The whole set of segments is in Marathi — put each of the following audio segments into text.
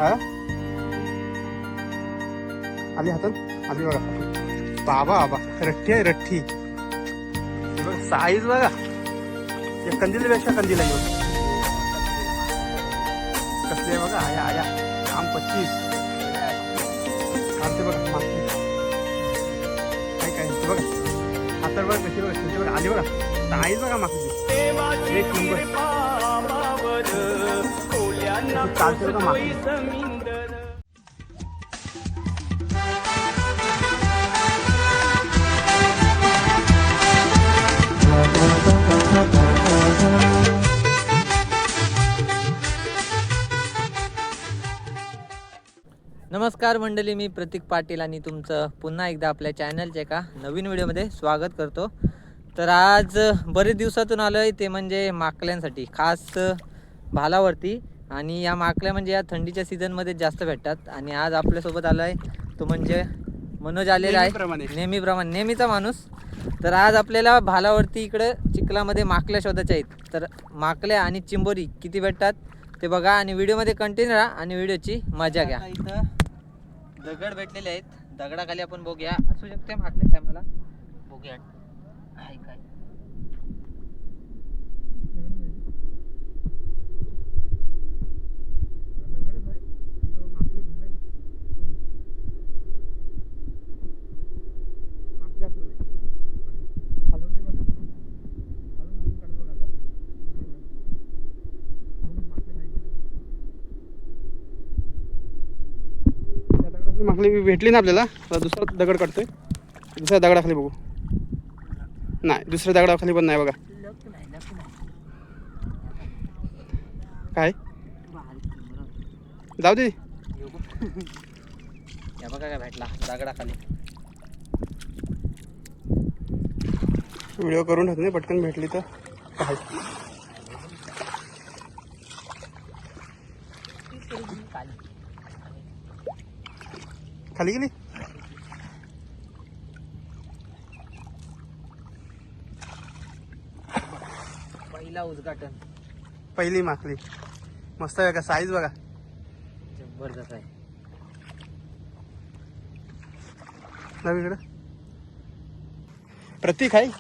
हा आली हातात आली बघा. बाबा बाबा रठ्ठी आहे रठ्ठी. साईज बघा कंदीलपेक्षा कंदील आहे. कसली आहे बघा. आया आया आम 25 आमचे बघा मागते काय काय ते बघा. हातात बघा कशी बघा तुमची बघा आली बघा. साईज बघा मागची एक नंबर चालते बघा मागची. नमस्कार मंडळी, मी प्रतीक पाटील आणि तुमचं पुन्हा एकदा आपल्या चॅनलच्या एका नवीन व्हिडिओमध्ये स्वागत करतो. तर आज बरेच दिवसातून आलो आहे, ते म्हणजे माकल्यांसाठी, खास भालावरती. आणि या माकल्या म्हणजे या थंडीच्या सीझनमध्ये जास्त भेटतात. आणि आज आपल्यासोबत आलो आहे तो म्हणजे मनोज आलेला आहे, नेहमीप्रमाणे नेहमीचा माणूस. तर आज आपल्याला भालावरती इकडं चिखलामध्ये माकल्या शोधायच्या आहेत. तर माकल्या आणि चिंबोरी किती भेटतात ते बघा आणि व्हिडिओमध्ये कंटिन्यू राहा आणि व्हिडिओची मजा घ्या. इथं दगड भेटलेले आहेत, दगडाखाली आपण बघूया. असू शकते माकले काय मला बघूया काय काय. माकली भेटली ना आपल्याला. दुसरा दगड काढतोय. दुसऱ्या दगडाखाली बघू. नाही दुसऱ्या दगडाखाली पण नाही बघा. काय जाऊ दे. या बघा काय भेटला दगडाखाली. व्हिडिओ करून ठेवत नाही, पटकन भेटली तर काय. खाली गेली. पहिला उद्घाटन, पहिली माकली मस्त आहे का. साईज बघा जबरदस्त आहे. नवीकडं प्रतीक आहे.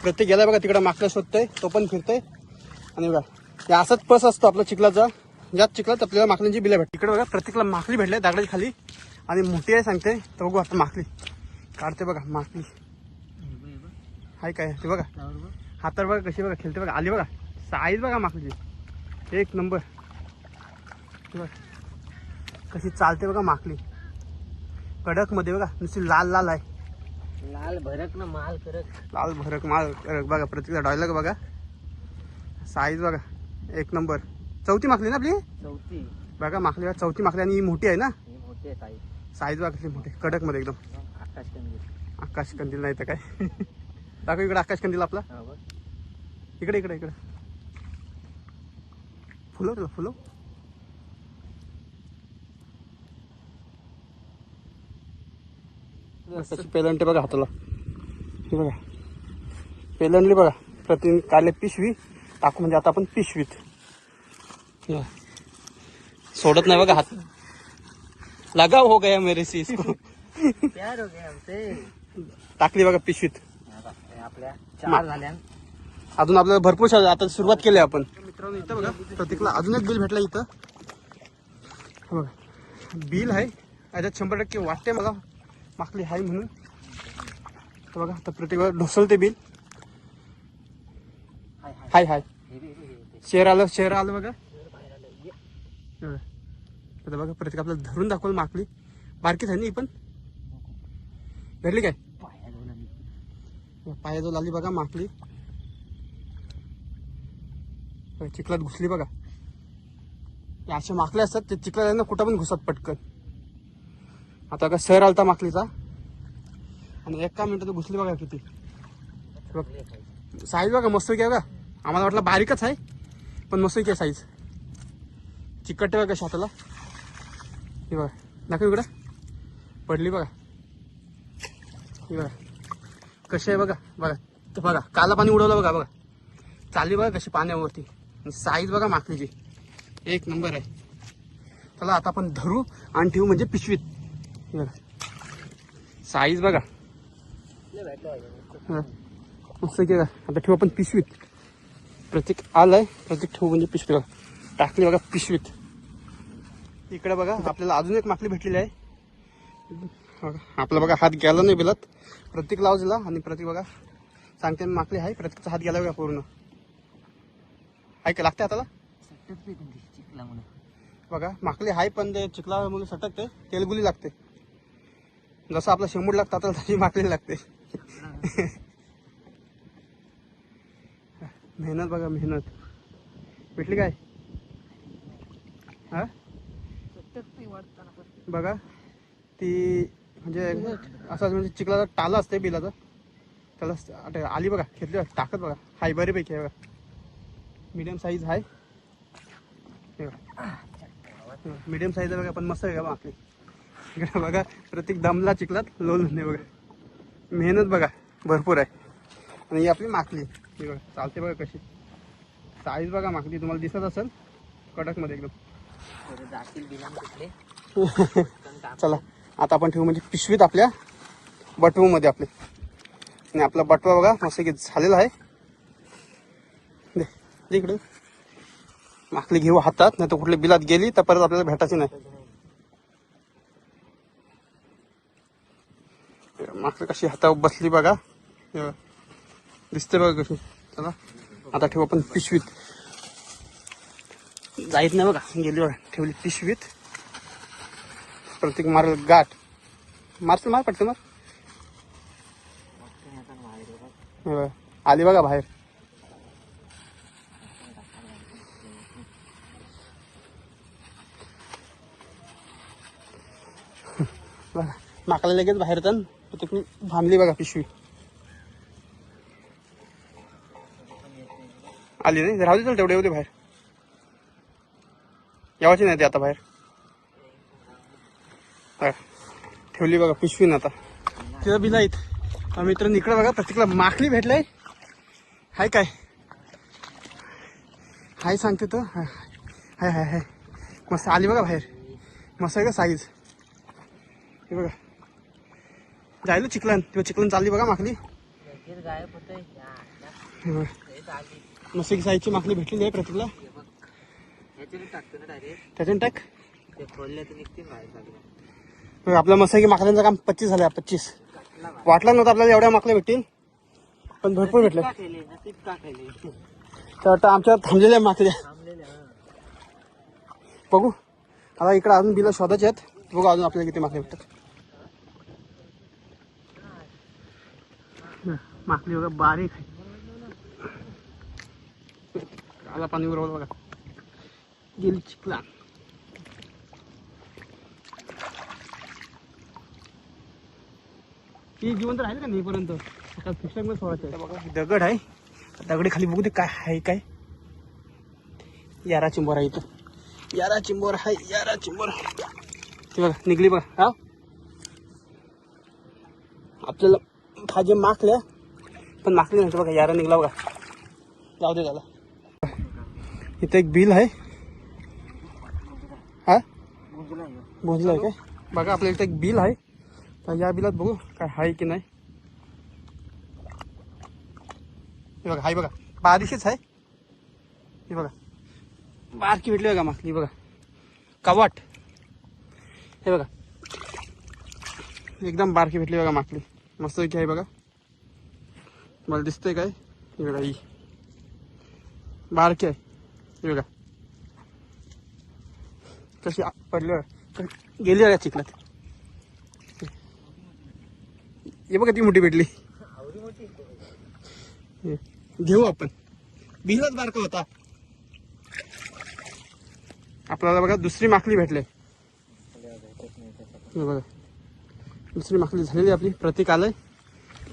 प्रतीक गेला बघा तिकडं माकलं शोधतोय, तो पण फिरतोय. आणि बघा हे असाच पस असतो आपला चिखलाचा. याच चिखलात आपल्याला माकलींची बिल्या भेटते. इकडे बघा प्रत्येकला माकली भेटले दगडाच्या खाली आणि मोठी आहे सांगते. तर बघू आता माकली काढते बघा. माकली हाय काय ते बघा. हातावर बघा कशी बघा खेळते बघा. आली बघा. साईज बघा माकलीची एक नंबर. बघा कशी चालते बघा माकली. कडक मध्ये बघा नुसती लाल लाल आहे. लाल भरक ना माल करक. लाल भरक माल करक बघा. प्रत्येक डायलॉग बघा. साईज बघा एक नंबर. चौथी माकली ना आपली. चौथी बघा माकली बघा. चौथी माकली आणि ही मोठी आहे ना. मोठी आहे साईज. साईज बघा कसली मोठी कडक मध्ये एकदम. आकाश कंदील. आकाश कंदील नाही तर काय. दाखव इकडे आकाश कंदील आपला. इकडे इकडे इकडे फुलो तुला फुलो. पेलंटे बघा हाताला. हे बघा पेलंडली बघा. प्रति काले पिशवी टाकू म्हणजे आता आपण पिशवीत सोडत नाही बघा हात. लगाव हो गया मेरे से इसको. प्यार हो गया हमसे. टाकली बघा पिशवीत. आपल्या 4 झाल्या. अजून आपल्याला भरपूर आता सुरुवात केली आपण. मित्रांनो इथं बघा प्रतीकला अजून एक बिल भेटला इथं. बघा बिल आहे याच्यात 100% वाटते मला माकली आहे म्हणून. तर बघा तर प्रत्येक ढोसलते बिल. हाय हाय शेअर आलं बघा. आता बघा प्रत्येक आपल्याला धरून दाखवलं माकली. बारकीच आहे ना ही पण. भेटली काय पायाजवळ आली बघा माकली. चिखलात घुसली बघा. असे माकले असतात ते चिखलात ना कुठं पण घुसत पटकन. आता का सर आलता माकलीचा आणि 1 मिनिटात घुसली बघा किती. साईज बघा मस्त की बघा. आम्हाला वाटलं बारीकच आहे पण मस्त की साईज. चिकट बघा कशी हाताला. हे बघा दाखव इकडं पडली बघा. हे बघा कशी आहे बघा. बघा तर बघा काला पाणी उडवलं बघा. बघा चालली बघा कशी पाण्यावरती. साईज बघा माकलीची एक नंबर आहे. चला आता आपण धरू आणि ठेवू म्हणजे पिशवीत. साईज बघा मस्त की. आता ठेवू आपण पिशवीत. प्रत्येक आलाय, प्रत्येक ठेवू म्हणजे पिशवीत बघा. टाकली बघा पिशवीत. इकडे बघा आपल्याला अजून एक माकली भेटलेली आहे. आपला बघा हात गेला नाही बिलात. प्रत्येक लाव दिला आणि प्रत्येक बघा सांगते माकली आहे. प्रत्येकचा हात गेला बघा पूर्ण. आहे का लागते हाताला बघा. माकली आहे पण ते चिखला म्हणून सटकते. तेलगुली लागते. जसं आपला शेंबूड लागतं आता तशी माकली लागते. मेहनत बघा मेहनत. भेटली काय हा बघा. ती म्हणजे असं म्हणजे चिखलाचा टाला असते बिलाचा. त्याला आली बघा. घेतली टाकत बघा. हाय बरीपैकी आहे बघा. मीडियम साईज आहे. मीडियम साईज आहे बघा. पण मस्त आहे का माकली. इकडे बघा प्रत्येक दमला चिखलात लोल नाही बघा. मेहनत बघा भरपूर आहे. आणि ही आपली माकली ही बघा चालते बघा कशी. साईज बघा माकली तुम्हाला दिसत असेल कडकमध्ये एकदम. चला आता आपण ठेवू म्हणजे पिशवीत आपल्या बटवूमध्ये आपले. आणि आपला बटवा बघा मस्त की झालेला आहे. दे इकडे. माकली घेऊ हातात नाही तर कुठल्या बिलात गेली तर परत आपल्याला भेटायची नाही. माकली कशी हातावर बसली बघा. दिसते बघा कशी. चला आता ठेवू आपण पिशवीत. जाईत नाही बघा. गेली बघा ठेवली पिशवीत. प्रत्येक मारल गाठ. मारशील मार पटकन मार. आली बघा बाहेर. बघा माकला लगेच बाहेर तर तिकडून थांबली बघा पिशवी. आली नाही राहू दे. चल तेवढे होते बाहेर. यावाची नाही ते आता बाहेर. ठेवली बघा पिशवीन. आता तिथं बिलाईत मित्रांनो इकडे बघा प्रत्येकला माकली भेटलाय. हाय काय हाय सांगते तर. हाय हाय हाय मस्त आली बघा बाहेर. मस्त आहे का साईज. हे बघा जायला चिखलन. तेव्हा चिखलन चालली बघा माकली. मस्त एक साईजची माकली भेटलेली आहे प्रत्येकला. त्याच्याने टाक. आपल्या मस्त की माकल्यांचं काम 25 झालं. 25 वाटलं नव्हतं आपल्याला एवढ्या माकल्या भेटतील पण भरपूर भेटले. तर आता आमच्यावर थांबलेल्या माकल्या बघू. आता इकडे अजून बिलं शोधायचे आहेत. बघू अजून आपल्याला किती माकल्या भेटतात. माकली बघा बारीक आहे. आला पाणी उरवलं बघा. गेली चिखला. ती जिवंत राहील का नाहीपर्यंत. आता फिशमध्ये सोडायचं बघा. दगड आहे. दगडी खाली बघू दे काय आहे काय. यारा चिंबोर आहे इथं. यारा चिंबोर आहे. यारा चिंबोर ती बघा निघली बघा. हा आपल्याला भाजी माकल्या पण माकली नाही बघा. यारा निघला बघा. जाऊ दे त्याला. इथं एक बिल आहे. हा बोंजला आहे काय बघा. आपल्या इथं एक बिल आहे. तर या बिलात बघू काय आहे की नाही. हे बघा हाय बघा. बारीकच आहे. हे बघा बारकी भेटली बघा माकली बघा. कवाट हे बघा एकदम बारकी भेटली बघा माकली. मस्त आहे बघा. मला दिसतंय काय. हे बघा ही बारकी आहे. हे बघा कशी पडली गेली बघा चिखलात. हे बघा ती मोठी भेटली. घेऊ आपण. बिलच बारका होता. आपल्याला बघा दुसरी माकली भेटले. बघा दुसरी माकली झालेली आपली. प्रतीक आलंय.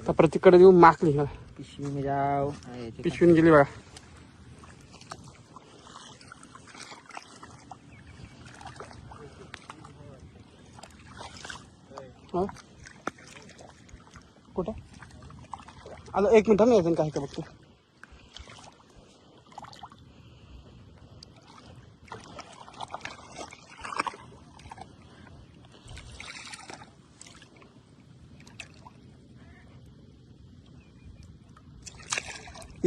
तर प्रतीककडे देऊ माकली. पिशवी जाऊ. पिशवीन गेली बघा. कुठं आलं. एक मिनिट नाही काय का बघतो.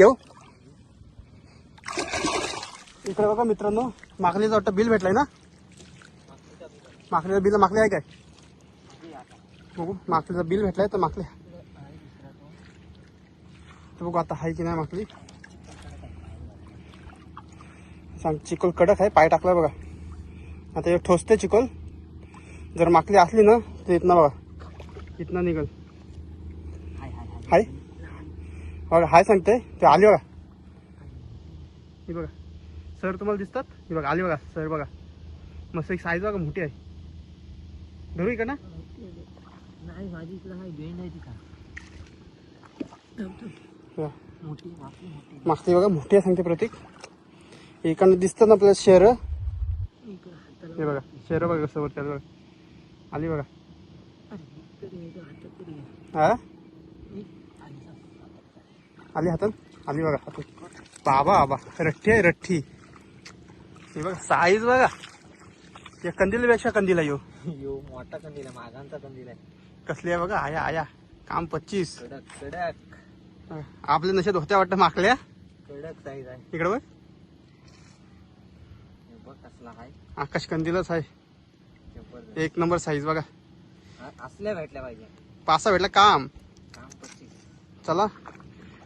येऊ इकडे बघा मित्रांनो, माकलीचं वाटतं बिल भेटलंय ना. माकलीचं बिल माकली आहे काय बघू. माकलीचं बिल भेटलंय तर माकली बघू आता आहे की नाही माकली. सांग चिकोल कडक आहे, पाय टाकलाय बघा. आता हे ठोसते चिकोल. जर माकली असली ना तर इथनं बघा, इथनं निघल. हाय बघा, हाय सांगते ते. आली बघा, ही बघा सर तुम्हाला दिसतात. ही बघा आली बघा सर. बघा मस्त एक साईज बघा, मोठी आहे. धरू का ना. नाही माझी इकडं आहे बेंड आहे तिथं. मोठी मागची बघा मोठी आहे सांगते प्रतीक. एकानं दिसतं ना आपल्याला शहर. हे बघा शहर बघा कसं वरती बघा. आली बघा. हा आली हातात. आली बघा हातात. बाबा बाबा रठ्ठी आहे रठ्ठी. हे बघा साईज बघा, या कंदीलपेक्षा कंदील आहे. यो मोठा कंदील आहे, मागांचा कंदील आहे. कसली आहे बघा. आया आया काम 25. कडक कडक आपल्या नशेत होत्या वाटतं माकल्या. कडक साईज आहे. इकडे बघ, हे बघ कसला आहे. आकाश कंदीलच आहे. जबरदस्त. एक नंबर साईज बघा. असल्या भेटल्या पाहिजे. पासा भेटला काम. काम 25. चला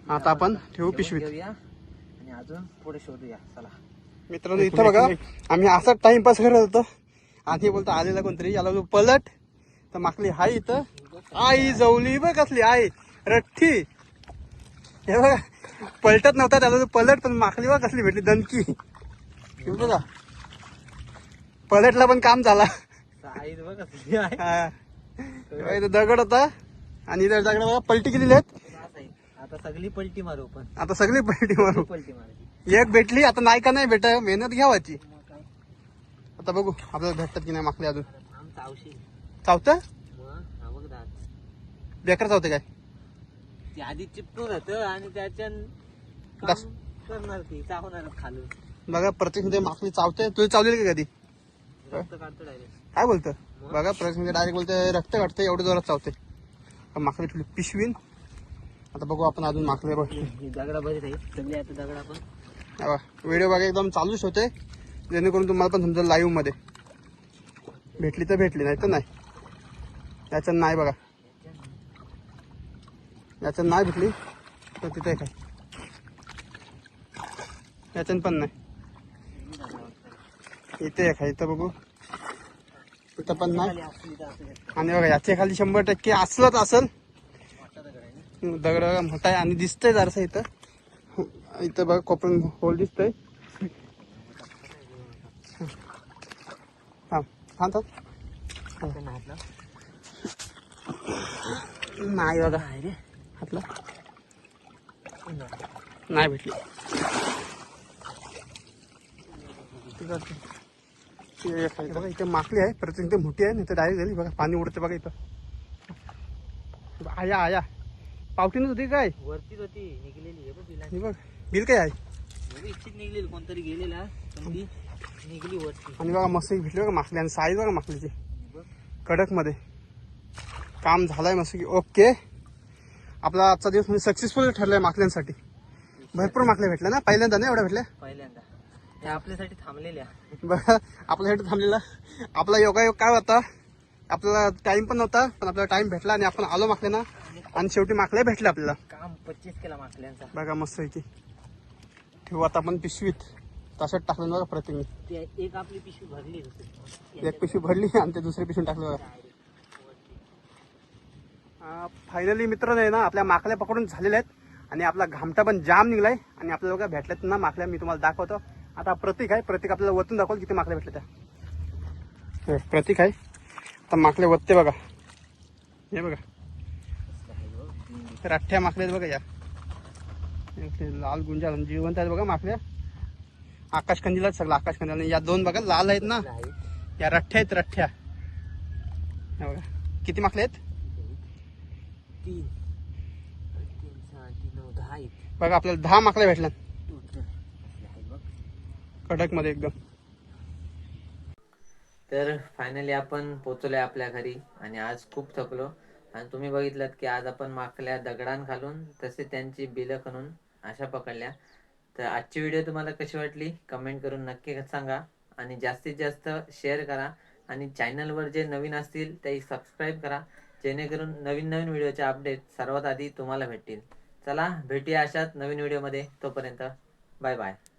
आता आपण ठेवू जेवण पिशवीत. घेऊया आणि अजून पुढे शोधूया. चला मित्रांनो इथं बघा, आम्ही असा टाइमपास करत होतो आणि बोलतो आलेला कोणतरी. याला जो पलट तर माकली हाय इथं. आई जवली बघ कसली आई रठ्ठी. हे बघा पलटत नव्हता त्याला जो पलट, पण माकली बघ कसली भेटली दणकी. हे बघा पलटला पण काम झाला. साईज बघ कसली आहे. हा. तेव्हा इथं दगड होता आणि इथं दगड बघा पलटी केलेली आहेत. आता सगळी पलटी मारू पण. आता सगळी पलटी मारू. पलटी मारायची. एक भेटली आता नाही का नाही भेट, मेहनत घ्यावाची. आता बघू आपल्याला भेटतात की नाही माकली. अजून आमचं औषध चावतं मग हा बघ दात. बेकार चावते काय. ती आधी चिपकून होतं आणि त्याच्या दस. करणार ती चावणार खालून. बघा प्रत्येक मध्ये माकली चावते. तुझी चावलेली का कधी. रक्त काढतो डायरेक्ट. काय बोलतं बघा प्रत्येक मध्ये डायरेक्ट बोलते रक्त काढते. एवढं जोरात चावते. माकली ठेवली पिशवीन. आता बघू आपण अजून माकले बघ. दगडा बरेच आहे सगळे. आता दगड आपण व्हिडिओ बघा एकदम चालूच होते, जेणेकरून तुम्हाला पण समजा लाईव्ह मध्ये. भेटली तर भेटली, नाही तर नाही. याच्यात नाही बघा, याच्यात नाही भेटली तर तिथे काय याच्यात पण नाही. इथे काय इथं बघू, इथं पण नाही. आणि बघा याच्या खाली 100% असलंच असल. दगड बघा मोठा आहे आणि दिसतंय जरासं इथं. इथं बघा कोपरून होल दिसतंय. थांब थांब थांब. नाही बघा हातला नाही भेटली. बघा इथे माकली आहे प्रत्येक इथे मोठी आहे. नाही तर डायरेक्ट झाली बघा. पाणी उडते बघा इथं. आया आया पावटीनच होती काय. वरतीच होती निघलेली. हे बघ हे बघ बिल काय आहे. इच्छित निघलेली. कोणतरी गेलेला पण ती निघली वरती. आणि बघा मस्त भेटली बघा माकली. आणि साईज बघा माकलीची कडक मध्ये. काम झालंय मस्त की ओके. आपला आजचा दिवस म्हणजे सक्सेसफुल ठरलाय माकल्यांसाठी. भरपूर माकल्या भेटल्या ना. पहिल्यांदा नाही एवढ्या भेटल्या. पहिल्यांदा त्या आपल्यासाठी थांबलेल्या. बघा आपल्यासाठी थांबलेला. आपला योगायोग काय होता, आपल्याला टाइम पण नव्हता पण आपल्याला टाइम भेटला आणि आपण आलो माकल्या ना. आणि शेवटी माकल्या भेटल्या आपल्याला. काम 25 केला माकल्यांचा. बघा मस्त आहे की. ठेवू आता आपण पिशवीत. तसंच टाकलं बघा प्रत्येक. ते एक आपली पिशवी भरली होती. एक पिशवी भरली आणि ते दुसरी पिशवी टाकलं बघा. फायनली मित्र नाही ना आपल्या माकल्या पकडून झालेल्या आहेत. आणि आपला घामटा पण जाम निघलाय. आणि आपल्याला बघा भेटल्यात ना माकल्या. मी तुम्हाला दाखवतो. आता प्रतीक आहे. प्रतीक आपल्याला वतून दाखवतो किती माकल्या भेटल्या त्या. प्रतीक आहे आता माकल्या वतते बघा. हे बघा राठ्या माकल्या बघा. या लाल गुंजा जिवंत आहेत बघा माकल्या. आकाश कंदील आहेत सगळं. आकाश कंदील. या दोन बघा लाल आहेत ना, या रठ्ठ्या आहेत रठ्ठ्या. हे बघा किती माकल्या आहेत. 3 3 6 9 10 आहेत बघा. आपल्याला 10 माकल्या भेटल्या टोटल. कडक मध्ये एकदम. तर फायनली आपण पोहोचलोय आपल्या घरी आणि आज खूप थकलो. आणि तुम्ही बघितलात की आज आपण माकल्या दगडान घालून तसे त्यांची बिलं खणून अशा पकडल्या. तर आजची व्हिडिओ तुम्हाला कशी वाटली कमेंट करून नक्की सांगा आणि जास्तीत जास्त शेअर करा आणि चॅनलवर जे नवीन असतील ते सबस्क्राईब करा, जेणेकरून नवीन नवीन व्हिडिओचे अपडेट सर्वात आधी तुम्हाला भेटतील. चला भेटूया अशाच नवीन व्हिडिओमध्ये. तोपर्यंत बाय बाय.